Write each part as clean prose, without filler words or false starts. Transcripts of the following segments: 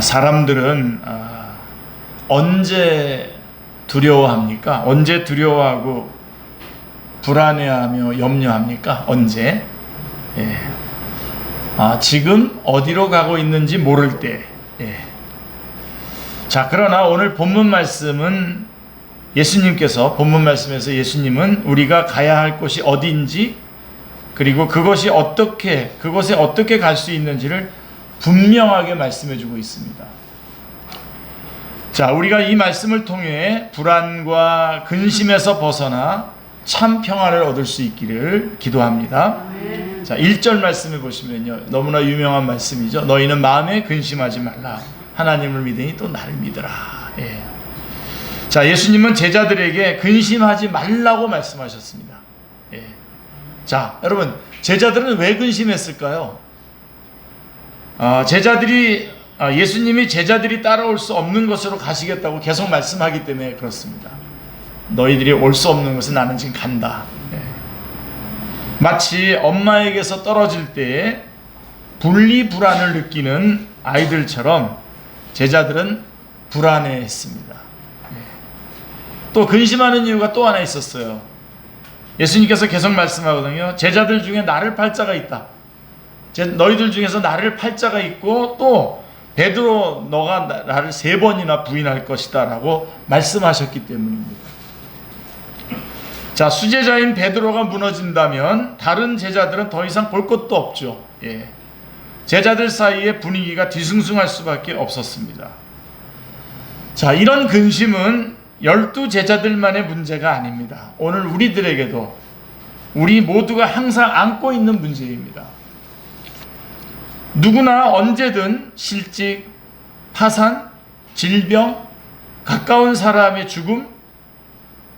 사람들은 언제 두려워합니까? 언제 두려워하고 불안해하며 염려합니까? 언제? 지금 어디로 가고 있는지 모를 때. 자, 그러나 오늘 본문 말씀은 본문 말씀에서 예수님은 우리가 가야 할 곳이 어디인지, 그리고 그곳에 어떻게 갈 수 있는지를 분명하게 말씀해 주고 있습니다. 자, 우리가 이 말씀을 통해 불안과 근심에서 벗어나 참 평화를 얻을 수 있기를 기도합니다. 자, 1절 말씀을 보시면요, 너무나 유명한 말씀이죠. 너희는 마음에 근심하지 말라. 하나님을 믿으니 또 나를 믿으라. 자, 예수님은 제자들에게 근심하지 말라고 말씀하셨습니다. 자, 여러분, 제자들은 왜 근심했을까요? 예수님이 제자들이 따라올 수 없는 곳으로 가시겠다고 계속 말씀하기 때문에 그렇습니다. 너희들이 올 수 없는 곳에 나는 지금 간다. 마치 엄마에게서 떨어질 때에 분리불안을 느끼는 아이들처럼 제자들은 불안해했습니다. 또 근심하는 이유가 또 하나 있었어요. 예수님께서 계속 말씀하거든요. 제자들 중에 나를 팔 자가 있다. 너희들 중에서 나를 팔 자가 있고, 또 베드로 너가 나를 3번이나 부인할 것이다 라고 말씀하셨기 때문입니다. 자, 수제자인 베드로가 무너진다면 다른 제자들은 더 이상 볼 것도 없죠. 제자들 사이에 분위기가 뒤숭숭할 수밖에 없었습니다. 자, 이런 근심은 12제자들만의 문제가 아닙니다. 오늘 우리들에게도, 우리 모두가 항상 안고 있는 문제입니다. 누구나 언제든 실직, 파산, 질병, 가까운 사람의 죽음,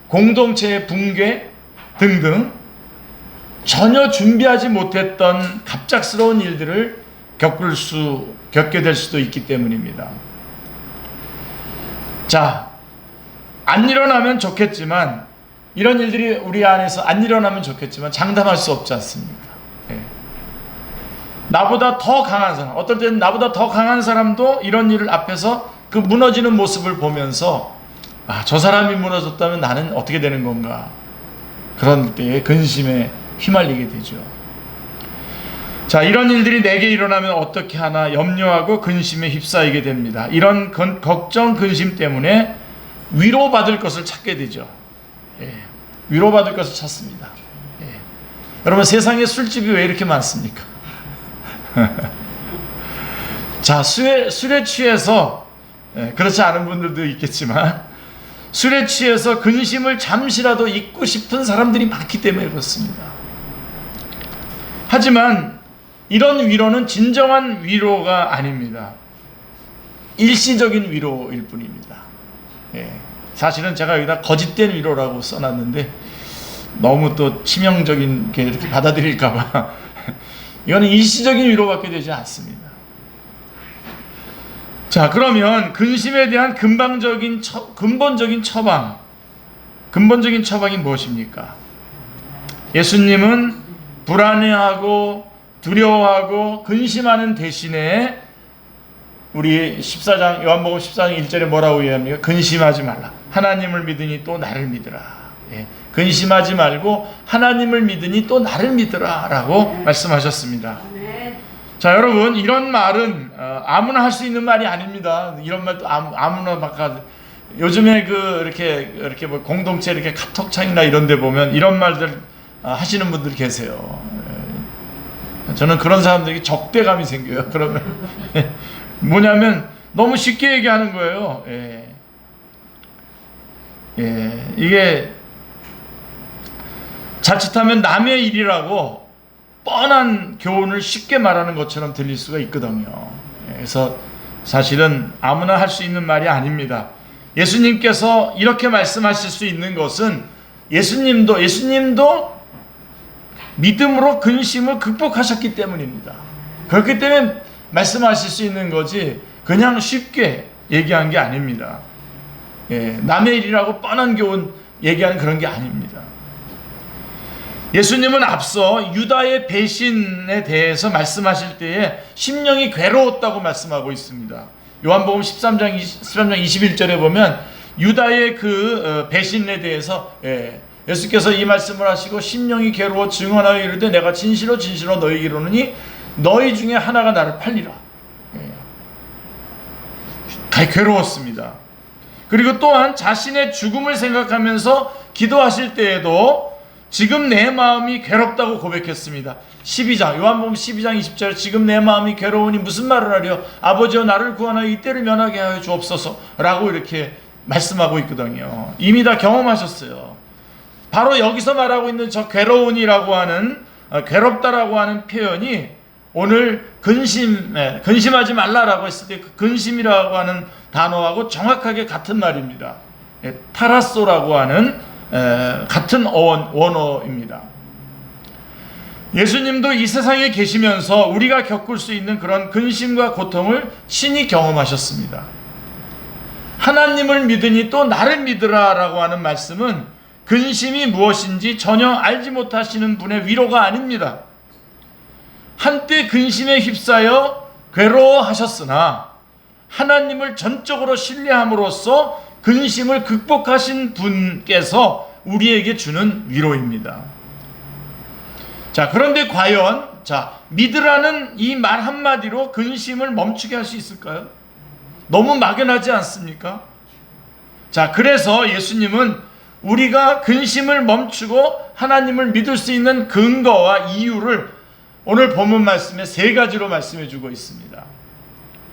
공동체의 붕괴 등등 전혀 준비하지 못했던 갑작스러운 일들을 겪게 될 수도 있기 때문입니다. 자, 안 일어나면 좋겠지만, 이런 일들이 우리 안에서 안 일어나면 좋겠지만 장담할 수 없지 않습니까? 나보다 더 강한 사람, 어떨 때는 나보다 더 강한 사람도 이런 일을 앞에서 그 무너지는 모습을 보면서 저 사람이 무너졌다면 나는 어떻게 되는 건가, 그런 때에 근심에 휘말리게 되죠. 자, 이런 일들이 내게 일어나면 어떻게 하나 염려하고 근심에 휩싸이게 됩니다. 이런 걱정, 근심 때문에 위로받을 것을 찾게 되죠. 위로받을 것을 찾습니다. 여러분, 세상에 술집이 왜 이렇게 많습니까? 자, 술에 취해서, 그렇지 않은 분들도 있겠지만, 술에 취해서 근심을 잠시라도 잊고 싶은 사람들이 많기 때문에 그렇습니다. 하지만 이런 위로는 진정한 위로가 아닙니다. 일시적인 위로일 뿐입니다. 사실은 제가 여기다 거짓된 위로라고 써놨는데 너무 또 치명적인 게 이렇게 받아들일까봐 이거는 일시적인 위로밖에 되지 않습니다. 자, 그러면 근심에 대한 근본적인 처방이 무엇입니까? 예수님은 불안해하고 두려워하고 근심하는 대신에 우리 요한복음 14장 1절에 뭐라고 얘기합니까? 근심하지 말라. 하나님을 믿으니 또 나를 믿으라. 근심하지 말고 하나님을 믿으니 또 나를 믿으라 라고 말씀하셨습니다. 자, 여러분, 이런 말은 아무나 할 수 있는 말이 아닙니다. 이런 말도 아무나 막 요즘에 이렇게 뭐 공동체 이렇게 카톡창이나 이런 데 보면 이런 말들 하시는 분들 계세요. 저는 그런 사람들에게 적대감이 생겨요. 그러면 뭐냐면 너무 쉽게 얘기하는 거예요. 이게 자칫하면 남의 일이라고 뻔한 교훈을 쉽게 말하는 것처럼 들릴 수가 있거든요. 그래서 사실은 아무나 할 수 있는 말이 아닙니다. 예수님께서 이렇게 말씀하실 수 있는 것은 예수님도 믿음으로 근심을 극복하셨기 때문입니다. 그렇기 때문에 말씀하실 수 있는 거지 그냥 쉽게 얘기한 게 아닙니다. 남의 일이라고 뻔한 교훈 얘기하는 그런 게 아닙니다. 예수님은 앞서 유다의 배신에 대해서 말씀하실 때에 심령이 괴로웠다고 말씀하고 있습니다. 요한복음 13장 21절에 보면 유다의 그 배신에 대해서 예수께서 이 말씀을 하시고 심령이 괴로워 증언하여 이르되 내가 진실로 진실로 너희에게 이르노니 너희 중에 하나가 나를 팔리라. 괴로웠습니다. 그리고 또한 자신의 죽음을 생각하면서 기도하실 때에도 지금 내 마음이 괴롭다고 고백했습니다. 12장 요한복음 12장 20절 지금 내 마음이 괴로우니 무슨 말을 하려 아버지여 나를 구하나 이때를 면하게 하여 주옵소서 라고 이렇게 말씀하고 있거든요. 이미 다 경험하셨어요. 바로 여기서 말하고 있는 저 괴로운이라고 하는 괴롭다라고 하는 표현이 오늘 근심하지 말라라고 했을 때 그 근심이라고 하는 단어하고 정확하게 같은 말입니다. 타라소라고 하는 같은 원어입니다. 예수님도 이 세상에 계시면서 우리가 겪을 수 있는 그런 근심과 고통을 친히 경험하셨습니다. 하나님을 믿으니 또 나를 믿으라 라고 하는 말씀은 근심이 무엇인지 전혀 알지 못하시는 분의 위로가 아닙니다. 한때 근심에 휩싸여 괴로워하셨으나 하나님을 전적으로 신뢰함으로써 근심을 극복하신 분께서 우리에게 주는 위로입니다. 자, 그런데 과연 믿으라는 이 말 한마디로 근심을 멈추게 할 수 있을까요? 너무 막연하지 않습니까? 자, 그래서 예수님은 우리가 근심을 멈추고 하나님을 믿을 수 있는 근거와 이유를 오늘 본문 말씀에 3가지로 말씀해 주고 있습니다.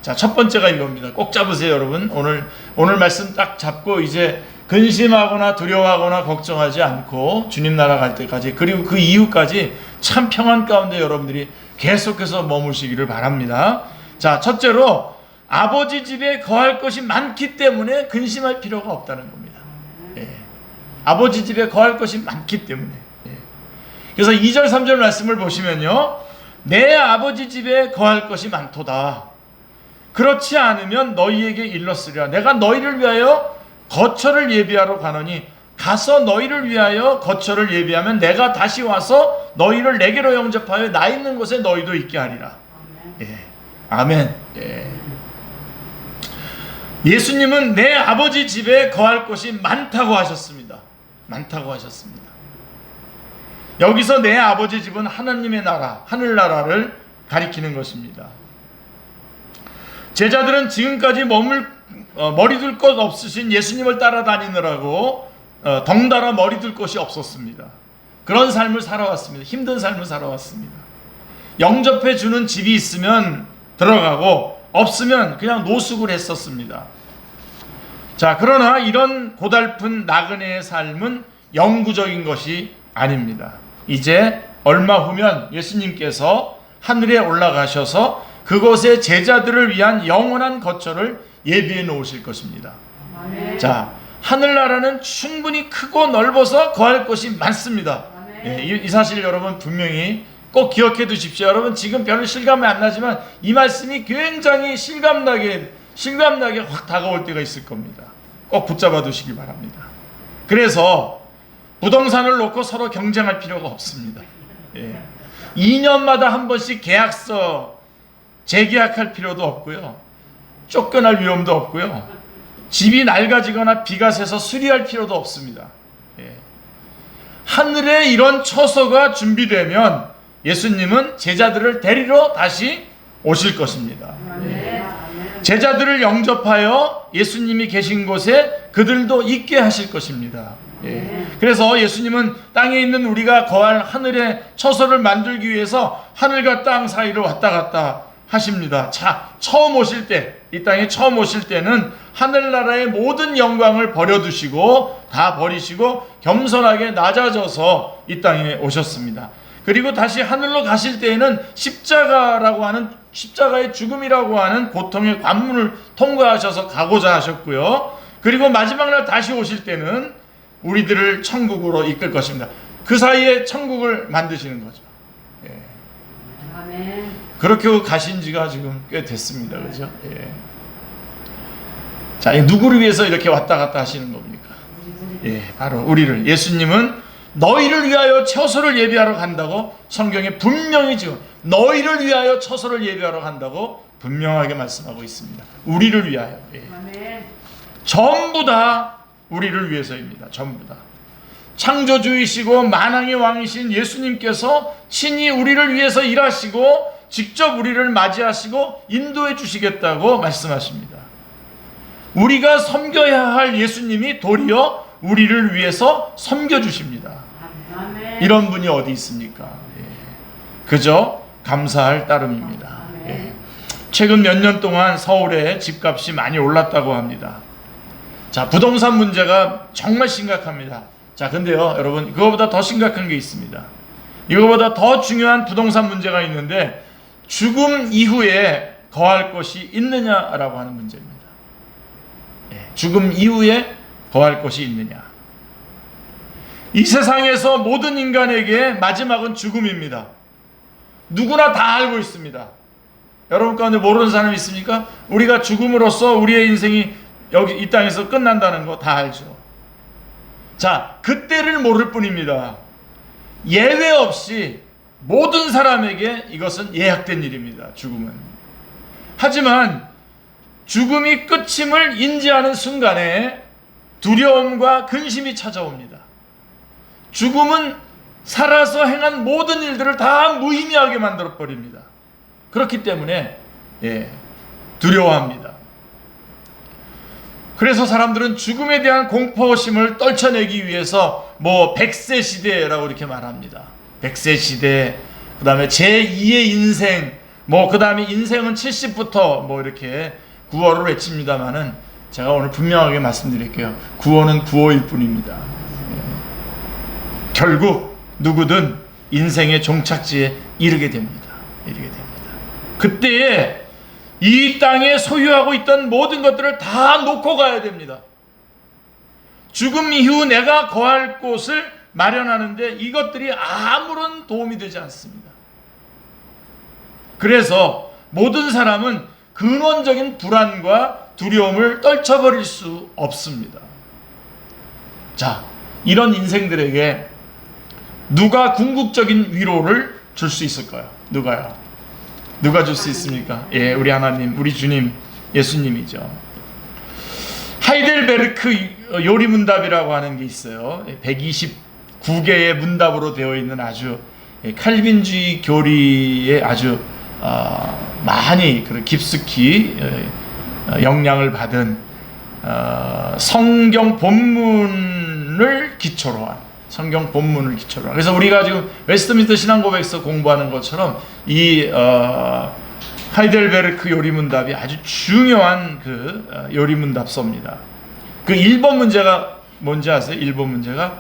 자, 첫 번째가 이겁니다. 꼭 잡으세요, 여러분. 오늘 말씀 딱 잡고 이제 근심하거나 두려워하거나 걱정하지 않고 주님 나라 갈 때까지, 그리고 그 이후까지 참 평안 가운데 여러분들이 계속해서 머무시기를 바랍니다. 자, 첫째로 아버지 집에 거할 것이 많기 때문에 근심할 필요가 없다는 겁니다. 아버지 집에 거할 것이 많기 때문에. 그래서 2절 3절 말씀을 보시면요, 내 아버지 집에 거할 것이 많도다. 그렇지 않으면 너희에게 일렀으리라. 내가 너희를 위하여 거처를 예비하러 가노니 가서 너희를 위하여 거처를 예비하면 내가 다시 와서 너희를 내게로 영접하여 나 있는 곳에 너희도 있게 하리라. 아멘. 예수님은 내 아버지 집에 거할 곳이 많다고 하셨습니다. 많다고 하셨습니다. 여기서 내 아버지 집은 하나님의 나라, 하늘나라를 가리키는 것입니다. 제자들은 지금까지 머리둘 것 없으신 예수님을 따라다니느라고 덩달아 머리둘 것이 없었습니다. 그런 삶을 살아왔습니다. 힘든 삶을 살아왔습니다. 영접해 주는 집이 있으면 들어가고 없으면 그냥 노숙을 했었습니다. 자, 그러나 이런 고달픈 나그네의 삶은 영구적인 것이 아닙니다. 이제 얼마 후면 예수님께서 하늘에 올라가셔서 그곳에 제자들을 위한 영원한 거처를 예비해 놓으실 것입니다. 자, 하늘나라는 충분히 크고 넓어서 거할 곳이 많습니다. 이 사실 여러분 분명히 꼭 기억해 두십시오. 여러분 지금 별로 실감이 안 나지만 이 말씀이 굉장히 실감나게 확 다가올 때가 있을 겁니다. 꼭 붙잡아 두시기 바랍니다. 그래서 부동산을 놓고 서로 경쟁할 필요가 없습니다. 2년마다 한 번씩 계약서 재계약할 필요도 없고요. 쫓겨날 위험도 없고요. 집이 낡아지거나 비가 새서 수리할 필요도 없습니다. 하늘에 이런 처소가 준비되면 예수님은 제자들을 데리러 다시 오실 것입니다. 제자들을 영접하여 예수님이 계신 곳에 그들도 있게 하실 것입니다. 그래서 예수님은 땅에 있는 우리가 거할 하늘의 처소를 만들기 위해서 하늘과 땅 사이를 왔다 갔다 하십니다. 자, 처음 오실 때, 이 땅에 처음 오실 때는 하늘나라의 모든 영광을 버려두시고 다 버리시고 겸손하게 낮아져서 이 땅에 오셨습니다. 그리고 다시 하늘로 가실 때에는 십자가의 죽음이라고 하는 고통의 관문을 통과하셔서 가고자 하셨고요. 그리고 마지막 날 다시 오실 때는 우리들을 천국으로 이끌 것입니다. 그 사이에 천국을 만드시는 거죠. 아멘. 그렇게 가신 지가 지금 꽤 됐습니다. 그죠? 자, 누구를 위해서 이렇게 왔다 갔다 하시는 겁니까? 바로 우리를. 예수님은 너희를 위하여 처소를 예비하러 간다고 성경에 분명히 지금 너희를 위하여 처소를 예비하러 간다고 분명하게 말씀하고 있습니다. 우리를 위하여. 예. 전부 다 우리를 위해서입니다. 전부 다. 창조주이시고 만왕의 왕이신 예수님께서 친히 우리를 위해서 일하시고 직접 우리를 맞이하시고 인도해 주시겠다고 말씀하십니다. 우리가 섬겨야 할 예수님이 도리어 우리를 위해서 섬겨주십니다. 이런 분이 어디 있습니까? 예. 그저 감사할 따름입니다. 예. 최근 몇 년 동안 서울에 집값이 많이 올랐다고 합니다. 자, 부동산 문제가 정말 심각합니다. 자, 근데요, 여러분, 그거보다 더 심각한 게 있습니다. 이거보다 더 중요한 부동산 문제가 있는데, 죽음 이후에 거할 곳이 있느냐라고 하는 문제입니다. 예, 죽음 이후에 거할 곳이 있느냐. 이 세상에서 모든 인간에게 마지막은 죽음입니다. 누구나 다 알고 있습니다. 여러분 가운데 모르는 사람 있습니까? 우리가 죽음으로써 우리의 인생이 여기 이 땅에서 끝난다는 거 다 알죠. 자, 그때를 모를 뿐입니다. 예외 없이 모든 사람에게 이것은 예약된 일입니다. 죽음은. 하지만 죽음이 끝임을 인지하는 순간에 두려움과 근심이 찾아옵니다. 죽음은 살아서 행한 모든 일들을 다 무의미하게 만들어버립니다. 그렇기 때문에 두려워합니다. 그래서 사람들은 죽음에 대한 공포심을 떨쳐내기 위해서 뭐 100세 시대라고 이렇게 말합니다. 100세 시대, 그 다음에 제2의 인생, 그 다음에 인생은 70부터 이렇게 구호를 외칩니다만은 제가 오늘 분명하게 말씀드릴게요. 구호는 구호일 뿐입니다. 결국 누구든 인생의 종착지에 이르게 됩니다. 그때에 이 땅에 소유하고 있던 모든 것들을 다 놓고 가야 됩니다. 죽음 이후 내가 거할 곳을 마련하는데 이것들이 아무런 도움이 되지 않습니다. 그래서 모든 사람은 근원적인 불안과 두려움을 떨쳐버릴 수 없습니다. 자, 이런 인생들에게 누가 궁극적인 위로를 줄 수 있을까요? 누가요? 누가 줄 수 있습니까? 예, 우리 하나님, 우리 주님, 예수님이죠. 하이델베르크 요리문답이라고 하는 게 있어요. 129개의 문답으로 되어 있는 아주 칼빈주의 교리에 아주 많이 깊숙이 영향을 받은 성경 본문을 기초로 한 그래서 우리가 지금 웨스트민스터 신앙고백에서 공부하는 것처럼 이 하이델베르크 요리문답이 아주 중요한 요리문답서입니다. 그 1번 문제가 뭔지 아세요? 1번 문제가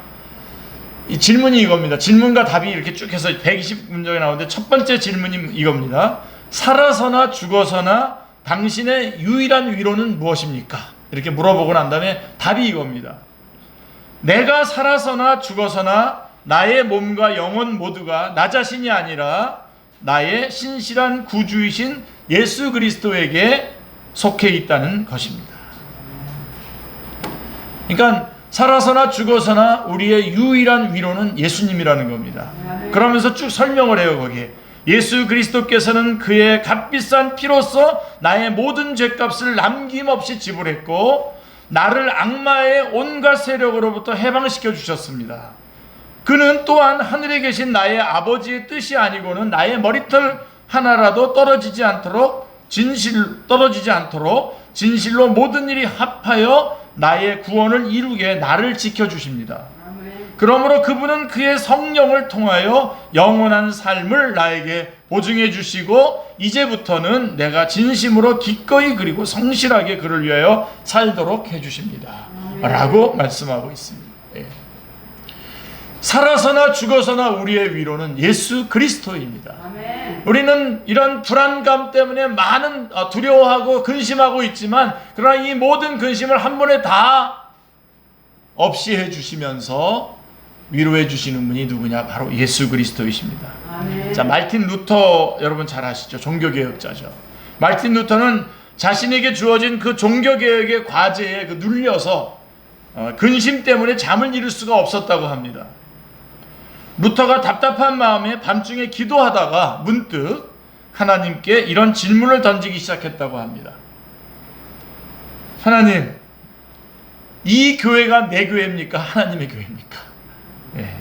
이 질문이 이겁니다. 질문과 답이 이렇게 쭉 해서 120문장이 나오는데 첫 번째 질문이 이겁니다. 살아서나 죽어서나 당신의 유일한 위로는 무엇입니까? 이렇게 물어보고 난 다음에 답이 이겁니다. 내가 살아서나 죽어서나 나의 몸과 영혼 모두가 나 자신이 아니라 나의 신실한 구주이신 예수 그리스도에게 속해 있다는 것입니다. 그러니까 살아서나 죽어서나 우리의 유일한 위로는 예수님이라는 겁니다. 그러면서 쭉 설명을 해요. 거기에 예수 그리스도께서는 그의 값비싼 피로써 나의 모든 죄값을 남김없이 지불했고 나를 악마의 온갖 세력으로부터 해방시켜 주셨습니다. 그는 또한 하늘에 계신 나의 아버지의 뜻이 아니고는 나의 머리털 하나라도 떨어지지 않도록 진실로 모든 일이 합하여 나의 구원을 이루게 나를 지켜주십니다. 그러므로 그분은 그의 성령을 통하여 영원한 삶을 나에게 보증해 주시고 이제부터는 내가 진심으로 기꺼이 그리고 성실하게 그를 위하여 살도록 해 주십니다. 라고 말씀하고 있습니다. 예. 살아서나 죽어서나 우리의 위로는 예수 그리스도입니다. 우리는 이런 불안감 때문에 많은 두려워하고 근심하고 있지만 그러나 이 모든 근심을 한 번에 다 없이 해주시면서 위로해 주시는 분이 누구냐? 바로 예수 그리스도이십니다. 아멘. 자, 마르틴 루터 여러분 잘 아시죠? 종교개혁자죠. 마르틴 루터는 자신에게 주어진 그 종교개혁의 과제에 눌려서 근심 때문에 잠을 이룰 수가 없었다고 합니다. 루터가 답답한 마음에 밤중에 기도하다가 문득 하나님께 이런 질문을 던지기 시작했다고 합니다. 하나님, 이 교회가 내 교회입니까? 하나님의 교회입니까? 예.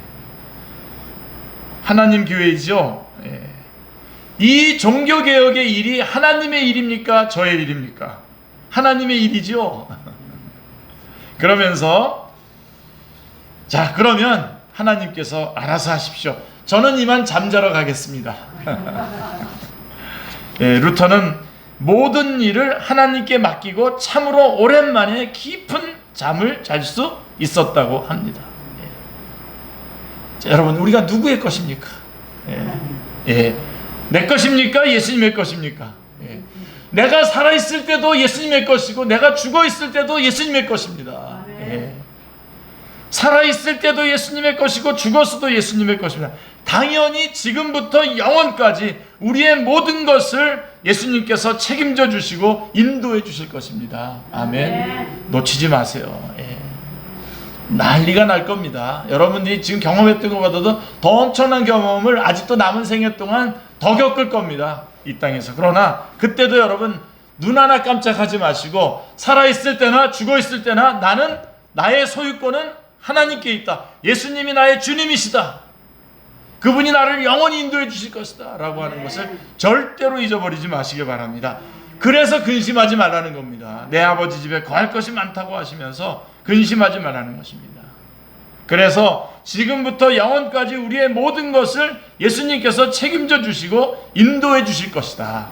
하나님 교회이죠. 예. 이 종교개혁의 일이 하나님의 일입니까? 저의 일입니까? 하나님의 일이죠. 그러면서 자, 그러면 하나님께서 알아서 하십시오. 저는 이만 잠자러 가겠습니다. 예, 루터는 모든 일을 하나님께 맡기고 참으로 오랜만에 깊은 잠을 잘 수 있었다고 합니다. 예. 자, 여러분, 우리가 누구의 것입니까? 예. 예. 내 것입니까? 예수님의 것입니까? 예. 내가 살아있을 때도 예수님의 것이고 내가 죽어있을 때도 예수님의 것입니다. 예. 살아있을 때도 예수님의 것이고 죽었어도 예수님의 것입니다. 당연히 지금부터 영원까지 우리의 모든 것을 예수님께서 책임져 주시고 인도해 주실 것입니다. 아멘. 놓치지 마세요. 예. 난리가 날 겁니다. 여러분들이 지금 경험했던 것보다도 더 엄청난 경험을 아직도 남은 생애 동안 더 겪을 겁니다. 이 땅에서. 그러나 그때도 여러분 눈 하나 깜짝하지 마시고 살아있을 때나 죽어있을 때나 나는 나의 소유권은 하나님께 있다. 예수님이 나의 주님이시다. 그분이 나를 영원히 인도해 주실 것이다 라고 하는 것을 절대로 잊어버리지 마시기 바랍니다. 그래서 근심하지 말라는 겁니다. 내 아버지 집에 거할 것이 많다고 하시면서 근심하지 말라는 것입니다. 그래서 지금부터 영원까지 우리의 모든 것을 예수님께서 책임져 주시고 인도해 주실 것이다.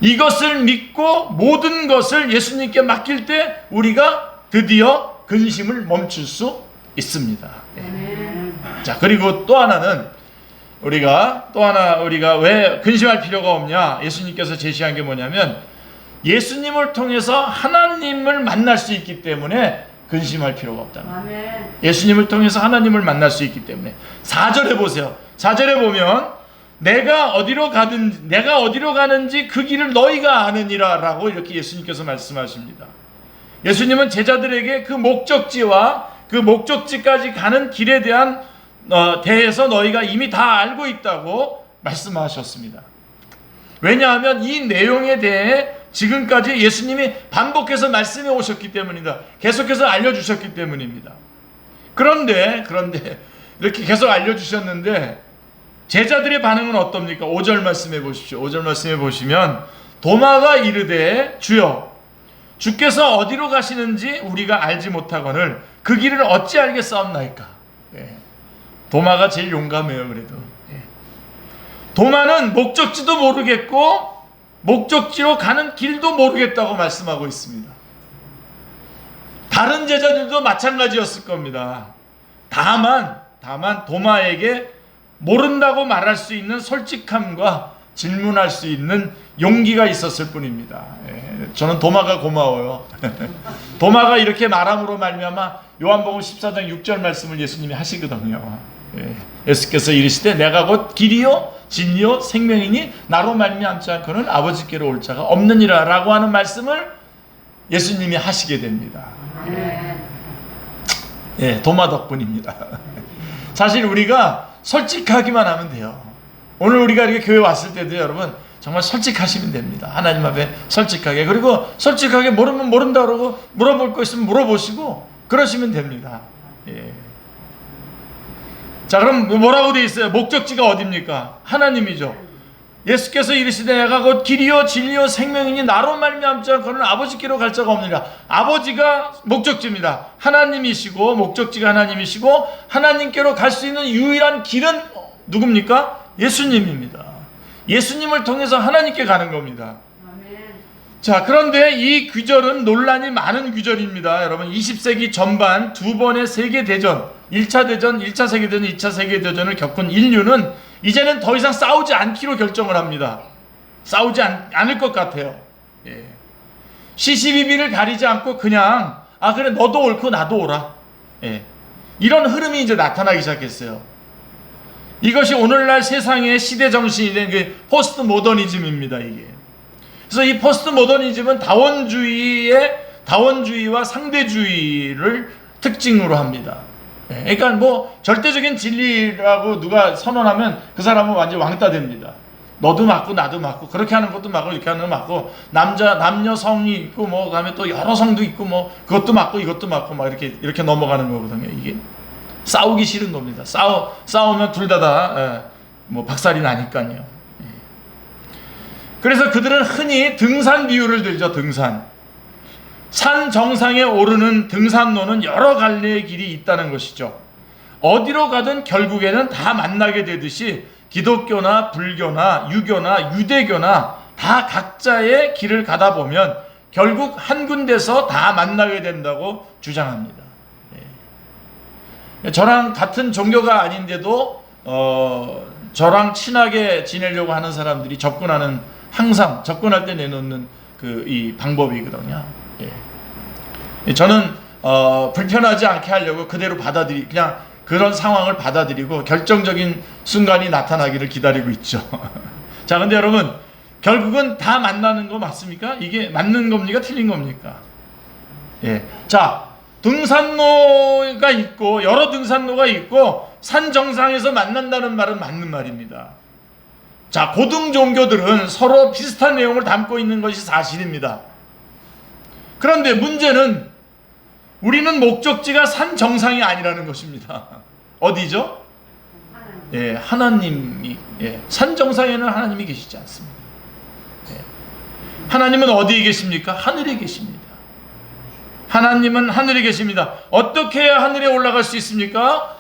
이것을 믿고 모든 것을 예수님께 맡길 때 우리가 드디어 근심을 멈출 수 있습니다. 자, 그리고 또 하나는 우리가 왜 근심할 필요가 없냐? 예수님께서 제시한 게 뭐냐면 예수님을 통해서 하나님을 만날 수 있기 때문에 근심할 필요가 없다는 거예요. 예수님을 통해서 하나님을 만날 수 있기 때문에. 4절에 보세요. 4절에 보면 내가 어디로 가는지 그 길을 너희가 아느니라 라고 이렇게 예수님께서 말씀하십니다. 예수님은 제자들에게 그 목적지와 그 목적지까지 가는 길에 대해서 너희가 이미 다 알고 있다고 말씀하셨습니다. 왜냐하면 이 내용에 대해 지금까지 예수님이 반복해서 말씀해 오셨기 때문이다. 계속해서 알려주셨기 때문입니다. 그런데 이렇게 계속 알려주셨는데 제자들의 반응은 어떻습니까? 5절 말씀해 보십시오. 5절 말씀해 보시면 도마가 이르되 주여 주께서 어디로 가시는지 우리가 알지 못하거늘 그 길을 어찌 알겠사옵나이까. 예. 도마가 제일 용감해요. 그래도 예. 도마는 목적지도 모르겠고 목적지로 가는 길도 모르겠다고 말씀하고 있습니다. 다른 제자들도 마찬가지였을 겁니다. 다만 도마에게 모른다고 말할 수 있는 솔직함과 질문할 수 있는 용기가 있었을 뿐입니다. 예, 저는 도마가 고마워요. 도마가 이렇게 말함으로 말미암아 요한복음 14장 6절 말씀을 예수님이 하시거든요. 예, 예수께서 이르시되 내가 곧 길이요 진리요 생명이니 나로 말미암지 않고는 아버지께로 올 자가 없느니라 라고 하는 말씀을 예수님이 하시게 됩니다. 예, 도마 덕분입니다. 사실 우리가 솔직하기만 하면 돼요. 오늘 우리가 이렇게 교회 왔을 때도 여러분 정말 솔직하시면 됩니다. 하나님 앞에 솔직하게. 그리고 솔직하게 모르면 모른다 그러고 물어볼 거 있으면 물어보시고 그러시면 됩니다. 예. 자, 그럼 뭐라고 되어 있어요? 목적지가 어디입니까? 하나님이죠. 예수께서 이르시되 내가 곧 길이요 진리요 생명이니 나로 말미암지 않고는 아버지께로 갈 자가 없느니라. 아버지가 목적지입니다. 하나님이시고 목적지가 하나님이시고 하나님께로 갈 수 있는 유일한 길은 누굽니까? 예수님입니다. 예수님을 통해서 하나님께 가는 겁니다. 자, 그런데 이 귀절은 논란이 많은 귀절입니다. 여러분 20세기 전반 두 번의 세계대전 1차 대전, 1차 세계대전, 2차 세계대전을 겪은 인류는 이제는 더 이상 싸우지 않기로 결정을 합니다. 싸우지 않을 것 같아요. 예. 시시비비를 가리지 않고 그냥 그래 너도 옳고 나도 옳아. 예. 이런 흐름이 이제 나타나기 시작했어요. 이것이 오늘날 세상의 시대 정신이 된 그 포스트 모더니즘입니다. 이게. 그래서 이 포스트 모더니즘은 다원주의와 상대주의를 특징으로 합니다. 그러니까 뭐 절대적인 진리라고 누가 선언하면 그 사람은 완전 왕따 됩니다. 너도 맞고 나도 맞고 그렇게 하는 것도 맞고 이렇게 하는 거 맞고 남녀 성이 있고 뭐 그다음에 또 여러 성도 있고 뭐 그것도 맞고 이것도 맞고 막 이렇게 넘어가는 거거든요. 이게 싸우기 싫은 겁니다. 싸우면 둘 다 뭐 박살이 나니까요. 그래서 그들은 흔히 등산 비유를 들죠. 등산. 산 정상에 오르는 등산로는 여러 갈래의 길이 있다는 것이죠. 어디로 가든 결국에는 다 만나게 되듯이 기독교나 불교나 유교나 유대교나 다 각자의 길을 가다 보면 결국 한 군데서 다 만나게 된다고 주장합니다. 저랑 같은 종교가 아닌데도 저랑 친하게 지내려고 하는 사람들이 항상 접근할 때 내놓는 이 방법이거든요. 저는 불편하지 않게 하려고 그대로 그냥 그런 상황을 받아들이고 결정적인 순간이 나타나기를 기다리고 있죠. 자, 근데 여러분, 결국은 다 만나는 거 맞습니까? 이게 맞는 겁니까? 틀린 겁니까? 자, 등산로가 있고 여러 등산로가 있고 산 정상에서 만난다는 말은 맞는 말입니다. 자, 고등 종교들은 서로 비슷한 내용을 담고 있는 것이 사실입니다. 그런데 문제는 우리는 목적지가 산 정상이 아니라는 것입니다. 어디죠? 하나님이 산 정상에는 하나님이 계시지 않습니다. 하나님은 어디에 계십니까? 하늘에 계십니다. 하나님은 하늘에 계십니다. 어떻게 해야 하늘에 올라갈 수 있습니까?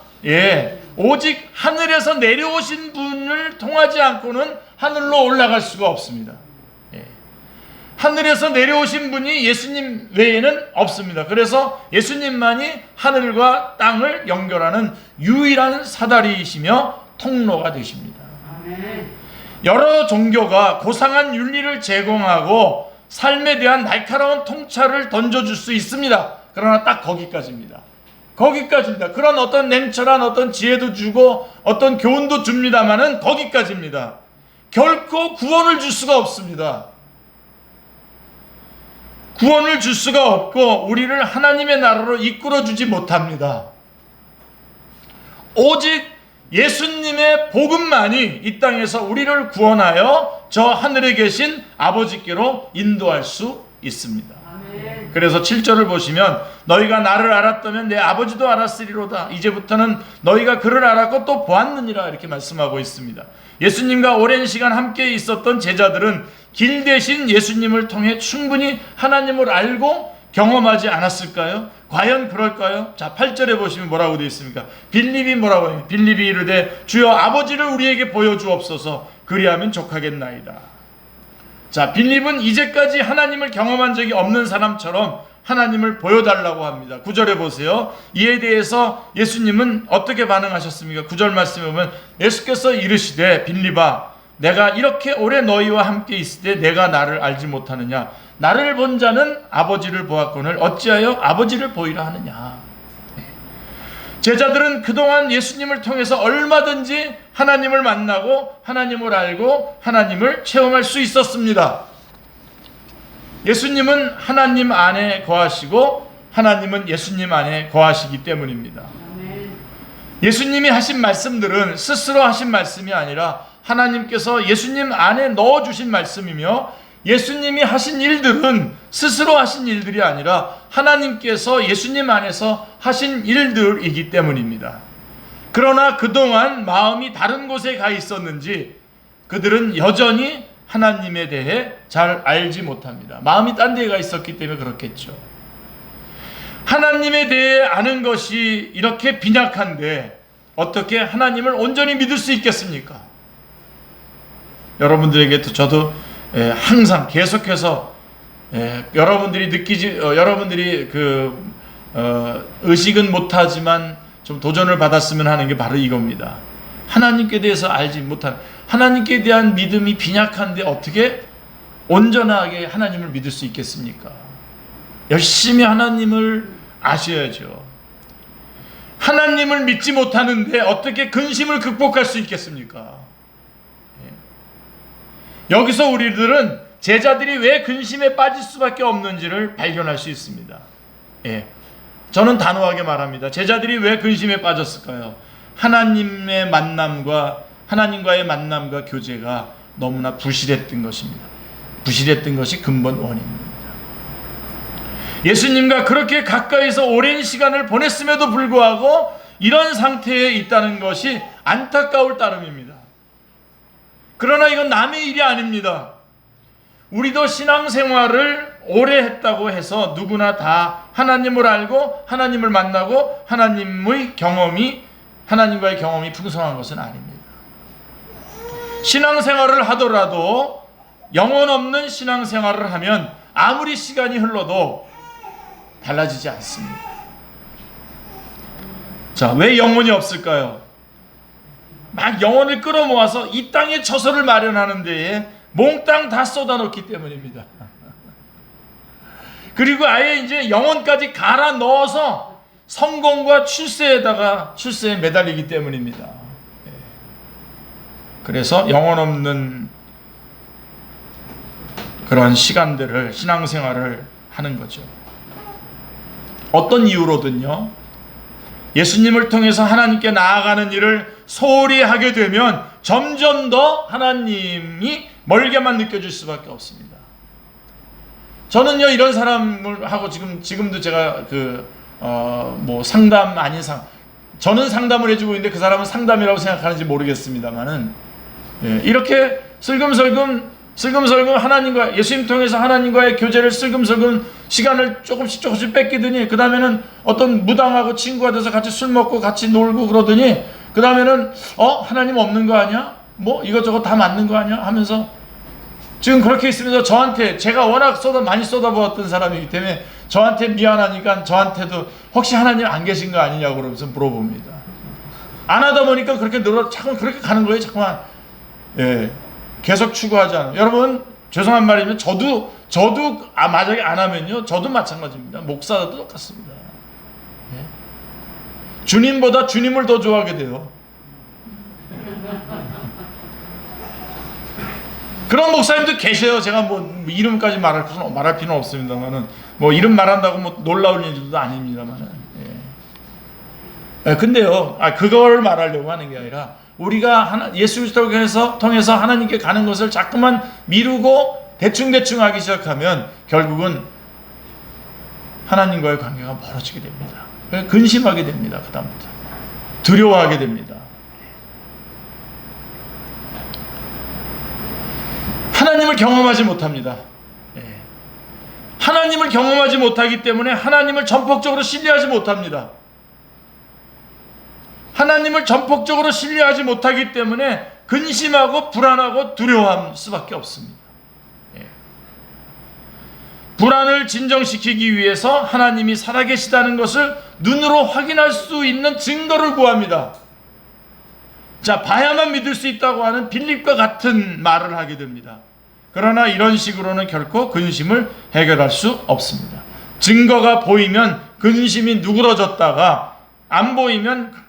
오직 하늘에서 내려오신 분을 통하지 않고는 하늘로 올라갈 수가 없습니다. 하늘에서 내려오신 분이 예수님 외에는 없습니다. 그래서 예수님만이 하늘과 땅을 연결하는 유일한 사다리이시며 통로가 되십니다. 여러 종교가 고상한 윤리를 제공하고 삶에 대한 날카로운 통찰을 던져줄 수 있습니다. 그러나 딱 거기까지입니다. 그런 어떤 냉철한 어떤 지혜도 주고 어떤 교훈도 줍니다마는 거기까지입니다. 결코 구원을 줄 수가 없습니다. 구원을 줄 수가 없고 우리를 하나님의 나라로 이끌어 주지 못합니다. 오직 예수님의 복음만이 이 땅에서 우리를 구원하여 저 하늘에 계신 아버지께로 인도할 수 있습니다. 그래서 7절을 보시면 너희가 나를 알았다면 내 아버지도 알았으리로다. 이제부터는 너희가 그를 알았고 또 보았느니라 이렇게 말씀하고 있습니다. 예수님과 오랜 시간 함께 있었던 제자들은 길 대신 예수님을 통해 충분히 하나님을 알고 경험하지 않았을까요? 과연 그럴까요? 자, 8절에 보시면 뭐라고 되어 있습니까? 빌립이 뭐라고 해요? 빌립이 이르되 주여 아버지를 우리에게 보여주옵소서 그리하면 족하겠나이다. 자, 빌립은 이제까지 하나님을 경험한 적이 없는 사람처럼 하나님을 보여달라고 합니다. 9절에 보세요. 이에 대해서 예수님은 어떻게 반응하셨습니까? 9절 말씀에 보면 예수께서 이르시되 빌립아 내가 이렇게 오래 너희와 함께 있을 때 내가 나를 알지 못하느냐? 나를 본 자는 아버지를 보았거늘 어찌하여 아버지를 보이라 하느냐? 제자들은 그동안 예수님을 통해서 얼마든지 하나님을 만나고 하나님을 알고 하나님을 체험할 수 있었습니다. 예수님은 하나님 안에 거하시고 하나님은 예수님 안에 거하시기 때문입니다. 예수님이 하신 말씀들은 스스로 하신 말씀이 아니라 하나님께서 예수님 안에 넣어주신 말씀이며 예수님이 하신 일들은 스스로 하신 일들이 아니라 하나님께서 예수님 안에서 하신 일들이기 때문입니다. 그러나 그동안 마음이 다른 곳에 가 있었는지 그들은 여전히 하나님에 대해 잘 알지 못합니다. 마음이 딴 데에 가 있었기 때문에 그렇겠죠. 하나님에 대해 아는 것이 이렇게 빈약한데 어떻게 하나님을 온전히 믿을 수 있겠습니까? 여러분들에게도 저도 항상 계속해서 여러분들이 의식은 못하지만 좀 도전을 받았으면 하는 게 바로 이겁니다. 하나님께 대해서 알지 못한 하나님께 대한 믿음이 빈약한데 어떻게 온전하게 하나님을 믿을 수 있겠습니까? 열심히 하나님을 아셔야죠. 하나님을 믿지 못하는데 어떻게 근심을 극복할 수 있겠습니까? 여기서 우리들은 제자들이 왜 근심에 빠질 수밖에 없는지를 발견할 수 있습니다. 저는 단호하게 말합니다. 제자들이 왜 근심에 빠졌을까요? 하나님과의 만남과 교제가 너무나 부실했던 것입니다. 부실했던 것이 근본 원인입니다. 예수님과 그렇게 가까이서 오랜 시간을 보냈음에도 불구하고 이런 상태에 있다는 것이 안타까울 따름입니다. 그러나 이건 남의 일이 아닙니다. 우리도 신앙생활을 오래 했다고 해서 누구나 다 하나님을 알고 하나님을 만나고 하나님과의 경험이 풍성한 것은 아닙니다. 신앙생활을 하더라도 영혼 없는 신앙생활을 하면 아무리 시간이 흘러도 달라지지 않습니다. 자, 왜 영혼이 없을까요? 막 영혼을 끌어모아서 이 땅에 처소를 마련하는 데에 몽땅 다 쏟아놓기 때문입니다. 그리고 아예 이제 영혼까지 갈아 넣어서 성공과 출세에 매달리기 때문입니다. 그래서 영혼 없는 그런 시간들을 신앙생활을 하는 거죠. 어떤 이유로든요, 예수님을 통해서 하나님께 나아가는 일을 소홀히 하게 되면 점점 더 하나님이 멀게만 느껴질 수밖에 없습니다. 저는요, 이런 사람을 하고 지금도 제가 상담 아닌 저는 상담을 해주고 있는데 그 사람은 상담이라고 생각하는지 모르겠습니다만은, 이렇게 슬금슬금 하나님과 예수님 통해서 하나님과의 교제를 슬금슬금 시간을 조금씩 뺏기더니 그 다음에는 어떤 무당하고 친구가 돼서 같이 술 먹고 같이 놀고 그러더니 그 다음에는 하나님 없는 거 아니야? 뭐 이것저것 다 맞는 거 아니야? 하면서 지금 그렇게 있으면서 저한테, 제가 워낙 많이 쏟아부었던 사람이기 때문에 저한테 미안하니까 저한테도 혹시 하나님 안 계신 거 아니냐고 그러면서 물어봅니다. 안 하다 보니까 그렇게 자꾸 그렇게 가는 거예요. 자꾸만. 계속 추구하지. 여러분, 죄송한 말이면 저도 만약에 안 하면요, 저도 마찬가지입니다. 목사도 똑같습니다. 주님보다 주님을 더 좋아하게 돼요. 그런 목사님도 계세요. 제가 이름까지 말할 필요는 없습니다만은, 이름 말한다고 놀라울 일도 아닙니다만은. 근데요, 그걸 말하려고 하는 게 아니라, 우리가 예수 그리스도를 통해서 하나님께 가는 것을 자꾸만 미루고 대충 하기 시작하면 결국은 하나님과의 관계가 멀어지게 됩니다. 근심하게 됩니다. 그다음부터 두려워하게 됩니다. 하나님을 경험하지 못합니다. 하나님을 경험하지 못하기 때문에 하나님을 전폭적으로 신뢰하지 못합니다. 하나님을 전폭적으로 신뢰하지 못하기 때문에 근심하고 불안하고 두려워할 수밖에 없습니다. 불안을 진정시키기 위해서 하나님이 살아계시다는 것을 눈으로 확인할 수 있는 증거를 구합니다. 자, 봐야만 믿을 수 있다고 하는 빌립과 같은 말을 하게 됩니다. 그러나 이런 식으로는 결코 근심을 해결할 수 없습니다. 증거가 보이면 근심이 누그러졌다가 안 보이면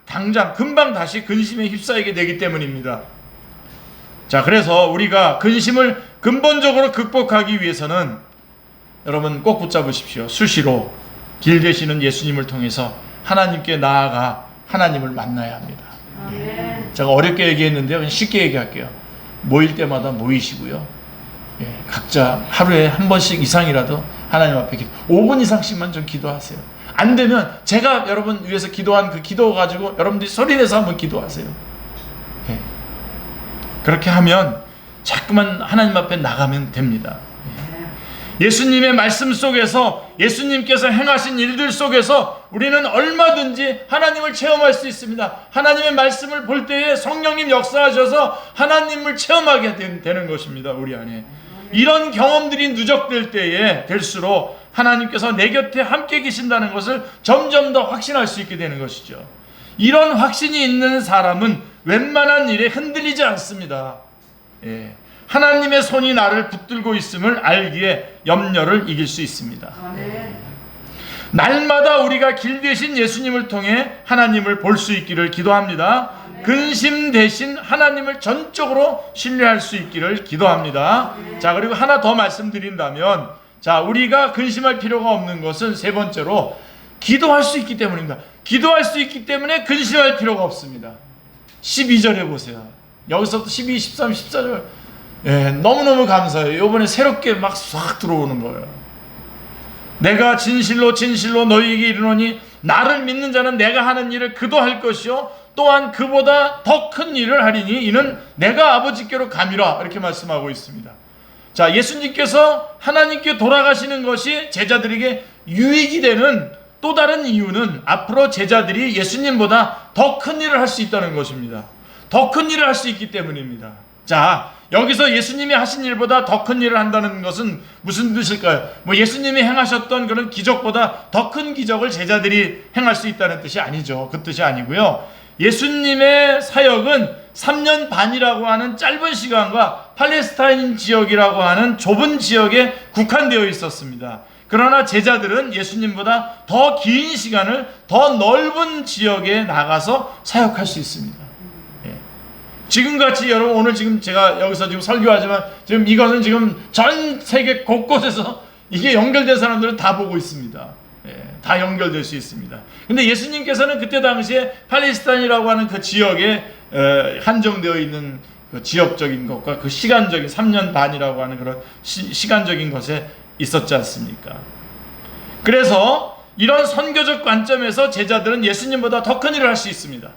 금방 다시 근심에 휩싸이게 되기 때문입니다. 자, 그래서 우리가 근심을 근본적으로 극복하기 위해서는 여러분 꼭 붙잡으십시오. 수시로 길 되시는 예수님을 통해서 하나님께 나아가 하나님을 만나야 합니다. 제가 어렵게 얘기했는데요, 그냥 쉽게 얘기할게요. 모일 때마다 모이시고요, 각자 하루에 한 번씩 이상이라도 하나님 앞에 5분 이상씩만 좀 기도하세요. 안 되면 제가 여러분 위해서 기도한 그 기도 가지고 여러분들이 소리내서 한번 기도하세요. 그렇게 하면 자꾸만 하나님 앞에 나가면 됩니다. 예수님의 말씀 속에서, 예수님께서 행하신 일들 속에서 우리는 얼마든지 하나님을 체험할 수 있습니다. 하나님의 말씀을 볼 때에 성령님 역사하셔서 하나님을 체험하게 되는 것입니다. 우리 안에 이런 경험들이 누적될 때에 될수록 하나님께서 내 곁에 함께 계신다는 것을 점점 더 확신할 수 있게 되는 것이죠. 이런 확신이 있는 사람은 웬만한 일에 흔들리지 않습니다. 하나님의 손이 나를 붙들고 있음을 알기에 염려를 이길 수 있습니다. 날마다 우리가 길 대신 예수님을 통해 하나님을 볼 수 있기를 기도합니다. 근심 대신 하나님을 전적으로 신뢰할 수 있기를 기도합니다. 자, 그리고 하나 더 말씀드린다면, 자, 우리가 근심할 필요가 없는 것은 세 번째로 기도할 수 있기 때문입니다. 기도할 수 있기 때문에 근심할 필요가 없습니다. 12절에 보세요. 여기서부터 12, 13, 14절 예, 너무너무 감사해요. 이번에 새롭게 막 싹 들어오는 거예요. 내가 진실로 진실로 너희에게 이르노니 나를 믿는 자는 내가 하는 일을 그도 할 것이요 또한 그보다 더 큰 일을 하리니 이는 내가 아버지께로 감이라 이렇게 말씀하고 있습니다. 자, 예수님께서 하나님께 돌아가시는 것이 제자들에게 유익이 되는 또 다른 이유는 앞으로 제자들이 예수님보다 더 큰 일을 할 수 있다는 것입니다. 더 큰 일을 할 수 있기 때문입니다. 자, 여기서 예수님이 하신 일보다 더 큰 일을 한다는 것은 무슨 뜻일까요? 뭐 예수님이 행하셨던 그런 기적보다 더 큰 기적을 제자들이 행할 수 있다는 뜻이 아니죠. 그 뜻이 아니고요. 예수님의 사역은 3년 반이라고 하는 짧은 시간과 팔레스타인 지역이라고 하는 좁은 지역에 국한되어 있었습니다. 그러나 제자들은 예수님보다 더 긴 시간을 더 넓은 지역에 나가서 사역할 수 있습니다. 지금같이 여러분 오늘 지금 제가 여기서 지금 설교하지만 지금 이것은 지금 전 세계 곳곳에서 이게 연결된 사람들은 다 보고 있습니다. 다 연결될 수 있습니다. 근데 예수님께서는 그때 당시에 팔레스타인이라고 하는 그 지역에 한정되어 있는 그 지역적인 것과 그 시간적인 3년 반이라고 하는 그런 시간적인 것에 있었지 않습니까? 그래서 이런 선교적 관점에서 제자들은 예수님보다 더 큰 일을 할 수 있습니다.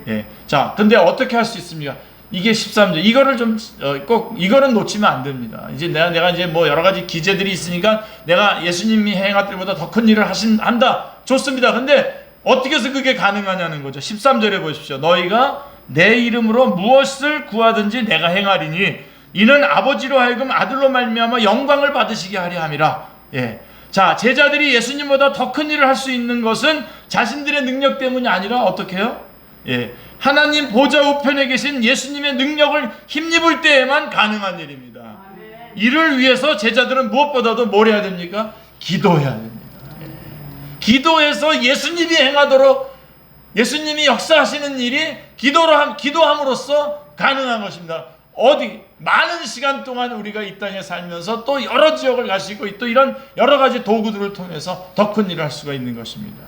예. 자, 근데 어떻게 할 수 있습니까? 이게 13절. 이거를 좀, 꼭, 이거는 놓치면 안 됩니다. 이제 내가 이제 뭐 여러 가지 기제들이 있으니까 내가 예수님이 행할 때보다 더 큰 일을 한다. 좋습니다. 근데 어떻게 해서 그게 가능하냐는 거죠. 13절에 보십시오. 너희가 내 이름으로 무엇을 구하든지 내가 행하리니 이는 아버지로 하여금 아들로 말미암아 영광을 받으시게 하려 함이라. 예. 자, 제자들이 예수님보다 더 큰 일을 할 수 있는 것은 자신들의 능력 때문이 아니라 어떻게 해요? 예, 하나님 보좌 우편에 계신 예수님의 능력을 힘입을 때에만 가능한 일입니다. 아멘. 이를 위해서 제자들은 무엇보다도 뭘 해야 됩니까? 기도해야 됩니다. 예. 기도해서 예수님이 행하도록 예수님이 역사하시는 일이 기도함으로써 가능한 것입니다. 많은 시간 동안 우리가 이 땅에 살면서 또 여러 지역을 가시고 또 이런 여러 가지 도구들을 통해서 더 큰 일을 할 수가 있는 것입니다.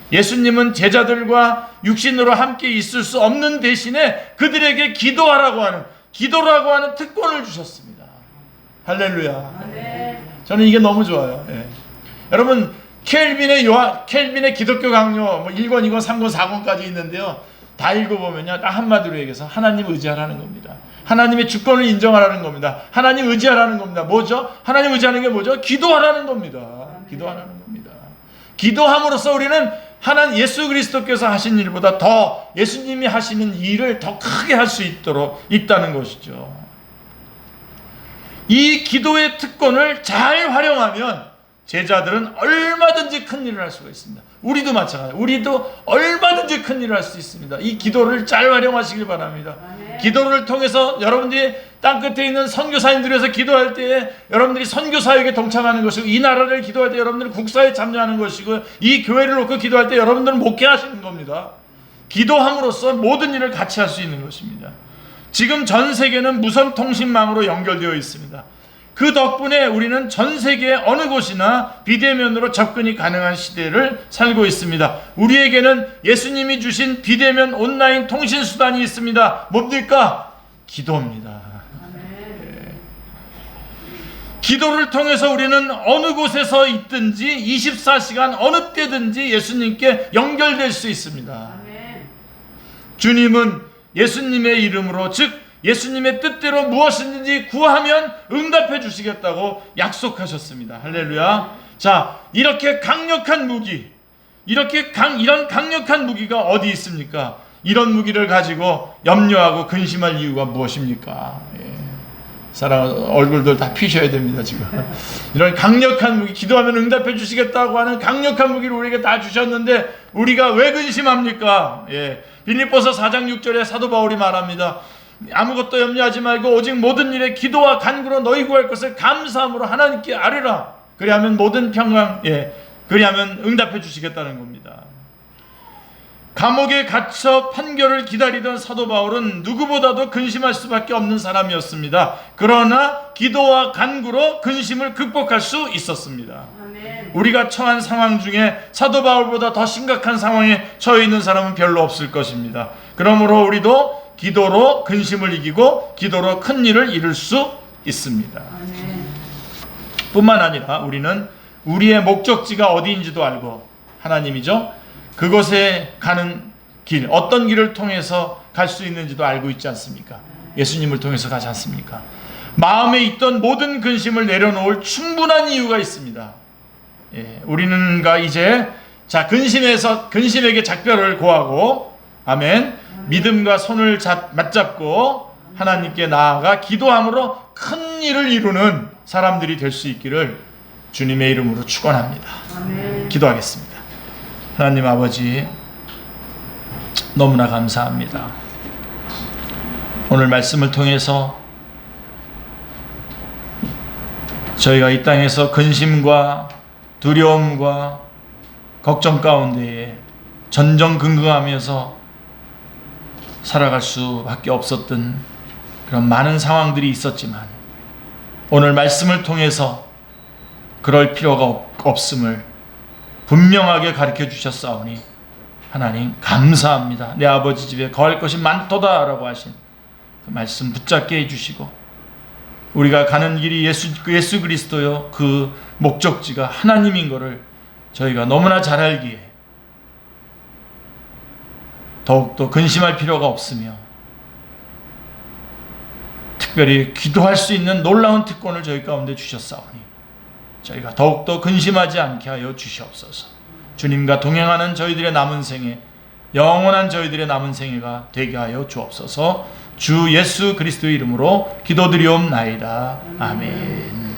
예수님은 제자들과 육신으로 함께 있을 수 없는 대신에 그들에게 기도라고 하는 특권을 주셨습니다. 할렐루야. 네. 저는 이게 너무 좋아요. 예. 여러분 켈빈의 기독교 강요 뭐 1권, 2권, 3권, 4권까지 있는데요. 다 읽어보면요, 딱 한마디로 얘기해서 하나님 의지하라는 겁니다. 하나님의 주권을 인정하라는 겁니다. 하나님 의지하라는 겁니다. 뭐죠? 하나님 의지하는 게 뭐죠? 기도하라는 겁니다. 기도하라는 겁니다. 기도함으로써 우리는 하나님 예수 그리스도께서 하신 일보다 더 예수님이 하시는 일을 더 크게 할 수 있다는 것이죠. 이 기도의 특권을 잘 활용하면 제자들은 얼마든지 큰 일을 할 수가 있습니다. 우리도 마찬가지예요. 우리도 얼마든지 큰 일을 할 수 있습니다. 이 기도를 잘 활용하시길 바랍니다. 기도를 통해서 여러분들이 땅끝에 있는 선교사님들을 위해서 기도할 때에 여러분들이 선교사역에 동참하는 것이고, 이 나라를 기도할 때 여러분들은 국사에 참여하는 것이고, 이 교회를 놓고 기도할 때 여러분들은 목회하시는 겁니다. 기도함으로써 모든 일을 같이 할 수 있는 것입니다. 지금 전 세계는 무선 통신망으로 연결되어 있습니다. 그 덕분에 우리는 전 세계 어느 곳이나 비대면으로 접근이 가능한 시대를 살고 있습니다. 우리에게는 예수님이 주신 비대면 온라인 통신 수단이 있습니다. 뭡니까? 기도입니다. 네. 기도를 통해서 우리는 어느 곳에서 있든지 24시간 어느 때든지 예수님께 연결될 수 있습니다. 주님은 예수님의 이름으로, 즉 예수님의 뜻대로 무엇이든지 구하면 응답해 주시겠다고 약속하셨습니다. 할렐루야. 자, 이렇게 강력한 무기, 이런 강력한 무기가 어디 있습니까? 이런 무기를 가지고 염려하고 근심할 이유가 무엇입니까? 예. 사랑 얼굴들 다 피셔야 됩니다, 지금. 이런 강력한 무기, 기도하면 응답해 주시겠다고 하는 강력한 무기를 우리에게 다 주셨는데 우리가 왜 근심합니까? 예. 빌립보서 4장 6절에 사도 바울이 말합니다. 아무것도 염려하지 말고 오직 모든 일에 기도와 간구로 너희 구할 것을 감사함으로 하나님께 아뢰라. 그리하면 모든 평강, 그리하면 응답해 주시겠다는 겁니다. 감옥에 갇혀 판결을 기다리던 사도 바울은 누구보다도 근심할 수밖에 없는 사람이었습니다. 그러나 기도와 간구로 근심을 극복할 수 있었습니다. 아멘. 우리가 처한 상황 중에 사도 바울보다 더 심각한 상황에 처해 있는 사람은 별로 없을 것입니다. 그러므로 우리도 기도로 근심을 이기고 기도로 큰 일을 이룰 수 있습니다. 아멘. 뿐만 아니라 우리는 우리의 목적지가 어디인지도 알고, 하나님이죠, 그곳에 가는 길, 어떤 길을 통해서 갈 수 있는지도 알고 있지 않습니까? 예수님을 통해서 가지 않습니까? 마음에 있던 모든 근심을 내려놓을 충분한 이유가 있습니다. 우리는 이제 근심에게 작별을 고하고, 아멘, 믿음과 손을 맞잡고 하나님께 나아가 기도함으로 큰 일을 이루는 사람들이 될 수 있기를 주님의 이름으로 축원합니다. 아멘. 기도하겠습니다. 하나님 아버지, 너무나 감사합니다. 오늘 말씀을 통해서 저희가 이 땅에서 근심과 두려움과 걱정 가운데에 전전긍긍하면서 살아갈 수밖에 없었던 그런 많은 상황들이 있었지만, 오늘 말씀을 통해서 그럴 필요가 없음을 분명하게 가르쳐 주셨사오니 하나님 감사합니다. 내 아버지 집에 거할 것이 많도다 라고 하신 그 말씀 붙잡게 해주시고, 우리가 가는 길이 예수 그리스도요, 그 목적지가 하나님인 것을 저희가 너무나 잘 알기에 더욱더 근심할 필요가 없으며, 특별히 기도할 수 있는 놀라운 특권을 저희 가운데 주셨사오니 저희가 더욱더 근심하지 않게 하여 주시옵소서. 주님과 동행하는 저희들의 남은 생애, 영원한 저희들의 남은 생애가 되게 하여 주옵소서. 주 예수 그리스도의 이름으로 기도드리옵나이다. 아멘.